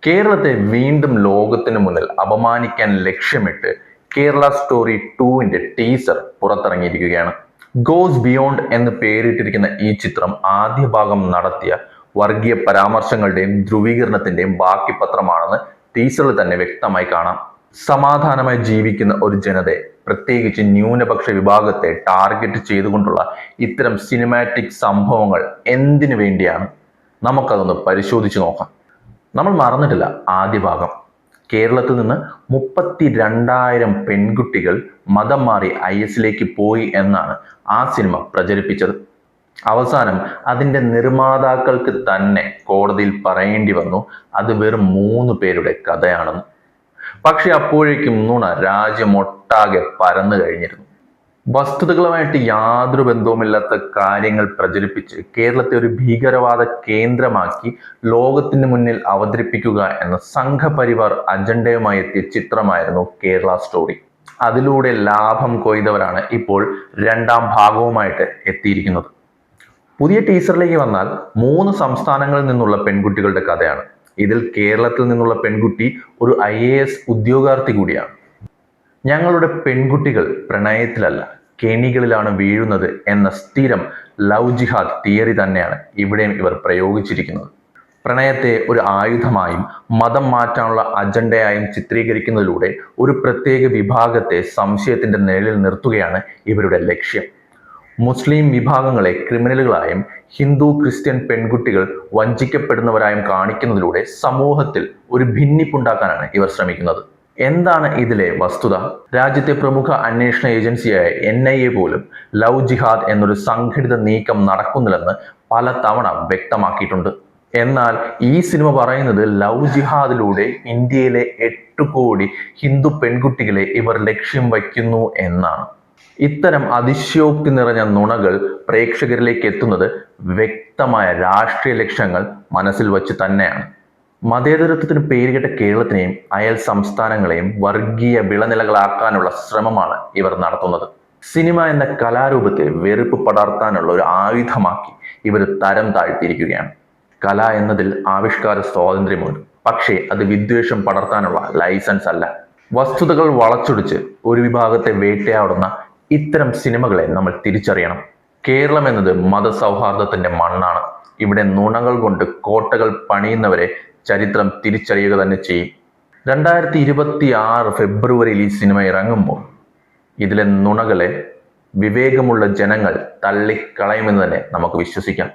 കേരളത്തെ വീണ്ടും ലോകത്തിന് മുന്നിൽ അപമാനിക്കാൻ ലക്ഷ്യമിട്ട് കേരള സ്റ്റോറി 2-ന്റെ ടീസർ പുറത്തിറങ്ങിയിരിക്കുകയാണ്. ഗോസ് ബിയോണ്ട് എന്ന് പേരിട്ടിരിക്കുന്ന ഈ ചിത്രം ആദ്യ ഭാഗം നടത്തിയ വർഗീയ പരാമർശങ്ങളുടെയും ധ്രുവീകരണത്തിന്റെയും ബാക്കി പത്രമാണെന്ന് ടീസറിൽ തന്നെ വ്യക്തമായി കാണാം. സമാധാനമായി ജീവിക്കുന്ന ഒരു ജനതയെ, പ്രത്യേകിച്ച് ന്യൂനപക്ഷ വിഭാഗത്തെ ടാർഗറ്റ് ചെയ്തുകൊണ്ടുള്ള ഇത്തരം സിനിമാറ്റിക് സംഭവങ്ങൾ എന്തിനു വേണ്ടിയാണ്? നമുക്കതൊന്ന് പരിശോധിച്ചു നോക്കാം. നമ്മൾ മറന്നിട്ടില്ല ആദ്യ ഭാഗം. കേരളത്തിൽ നിന്ന് 32,000 പെൺകുട്ടികൾ മതം മാറി IS പോയി എന്നാണ് ആ സിനിമ പ്രചരിപ്പിച്ചത്. അവസാനം അതിൻ്റെ നിർമ്മാതാക്കൾക്ക് തന്നെ കോടതിയിൽ പറയേണ്ടി വന്നു അത് വെറും 3 പേരുടെ കഥയാണെന്ന്. പക്ഷെ അപ്പോഴേക്കും നുണ രാജ്യമൊട്ടാകെ പരന്നു കഴിഞ്ഞിരുന്നു. വസ്തുതകളുമായിട്ട് യാതൊരു ബന്ധവുമില്ലാത്ത കാര്യങ്ങൾ പ്രചരിപ്പിച്ച് കേരളത്തെ ഒരു ഭീകരവാദ കേന്ദ്രമാക്കി ലോകത്തിന് മുന്നിൽ അവതരിപ്പിക്കുക എന്ന സംഘപരിവാർ അജണ്ടയുമായി എത്തിയ ചിത്രമായിരുന്നു കേരള സ്റ്റോറി. അതിലൂടെ ലാഭം കൊയ്തവരാണ് ഇപ്പോൾ രണ്ടാം ഭാഗവുമായിട്ട് എത്തിയിരിക്കുന്നത്. പുതിയ ടീസറിലേക്ക് വന്നാൽ 3 സംസ്ഥാനങ്ങളിൽ നിന്നുള്ള പെൺകുട്ടികളുടെ കഥയാണ്. ഇതിൽ കേരളത്തിൽ നിന്നുള്ള പെൺകുട്ടി ഒരു IAS ഉദ്യോഗാർത്ഥി കൂടിയാണ്. ഞങ്ങളുടെ പെൺകുട്ടികൾ പ്രണയത്തിലല്ല കെണികളിലാണ് വീഴുന്നത് എന്ന സ്ഥിരം ലവ് ജിഹാദ് തിയറി തന്നെയാണ് ഇവിടെയും ഇവർ പ്രയോഗിച്ചിരിക്കുന്നത്. പ്രണയത്തെ ഒരു ആയുധമായും മതം മാറ്റാനുള്ള അജണ്ടയായും ചിത്രീകരിക്കുന്നതിലൂടെ ഒരു പ്രത്യേക വിഭാഗത്തെ സംശയത്തിന്റെ നിഴലിൽ നിർത്തുകയാണ് ഇവരുടെ ലക്ഷ്യം. മുസ്ലിം വിഭാഗങ്ങളെ ക്രിമിനലുകളായും ഹിന്ദു ക്രിസ്ത്യൻ പെൺകുട്ടികൾ വഞ്ചിക്കപ്പെടുന്നവരായും കാണിക്കുന്നതിലൂടെ സമൂഹത്തിൽ ഒരു ഭിന്നിപ്പുണ്ടാക്കാനാണ് ഇവർ ശ്രമിക്കുന്നത്. എന്താണ് ഇതിലെ വസ്തുത? രാജ്യത്തെ പ്രമുഖ അന്വേഷണ ഏജൻസിയായ NIA പോലും ലവ് ജിഹാദ് എന്നൊരു സംഘടിത നീക്കം നടക്കുന്നില്ലെന്ന് പലതവണ വ്യക്തമാക്കിയിട്ടുണ്ട്. എന്നാൽ ഈ സിനിമ പറയുന്നത് ലവ് ജിഹാദിലൂടെ ഇന്ത്യയിലെ 8 കോടി ഹിന്ദു പെൺകുട്ടികളെ ഇവർ ലക്ഷ്യം വയ്ക്കുന്നു എന്നാണ്. ഇത്തരം അതിശയോക്തി നിറഞ്ഞ നുണകൾ പ്രേക്ഷകരിലേക്ക് എത്തുന്നത് വ്യക്തമായ രാഷ്ട്രീയ ലക്ഷ്യങ്ങൾ മനസ്സിൽ വച്ച് തന്നെയാണ്. മതേതരത്വത്തിന് പേരുകെട്ട കേരളത്തിനെയും അയൽ സംസ്ഥാനങ്ങളെയും വർഗീയ വിളനിലകളാക്കാനുള്ള ശ്രമമാണ് ഇവർ നടത്തുന്നത്. സിനിമ എന്ന കലാരൂപത്തെ വെറുപ്പ് പടർത്താനുള്ള ഒരു ആയുധമാക്കി ഇവർ തരം താഴ്ത്തിയിരിക്കുകയാണ്. കല എന്നതിൽ ആവിഷ്കാര സ്വാതന്ത്ര്യമുണ്ട്, പക്ഷേ അത് വിദ്വേഷം പടർത്താനുള്ള ലൈസൻസ് അല്ല. വസ്തുതകൾ വളച്ചൊടിച്ച് ഒരു വിഭാഗത്തെ വേട്ടയാടുന്ന ഇത്തരം സിനിമകളെ നമ്മൾ തിരിച്ചറിയണം. കേരളം എന്നത് മതസൗഹാർദ്ദത്തിന്റെ മണ്ണാണ്. ഇവിടെ നുണകൾ കൊണ്ട് കോട്ടകൾ പണിയുന്നവരെ ചരിത്രം തിരിച്ചറിയുക തന്നെ ചെയ്യും. 2026 ഫെബ്രുവരിയിൽ ഈ സിനിമ ഇറങ്ങുമ്പോൾ ഇതിലെ നുണകളെ വിവേകമുള്ള ജനങ്ങൾ തള്ളിക്കളയുമെന്ന് തന്നെ നമുക്ക് വിശ്വസിക്കാം.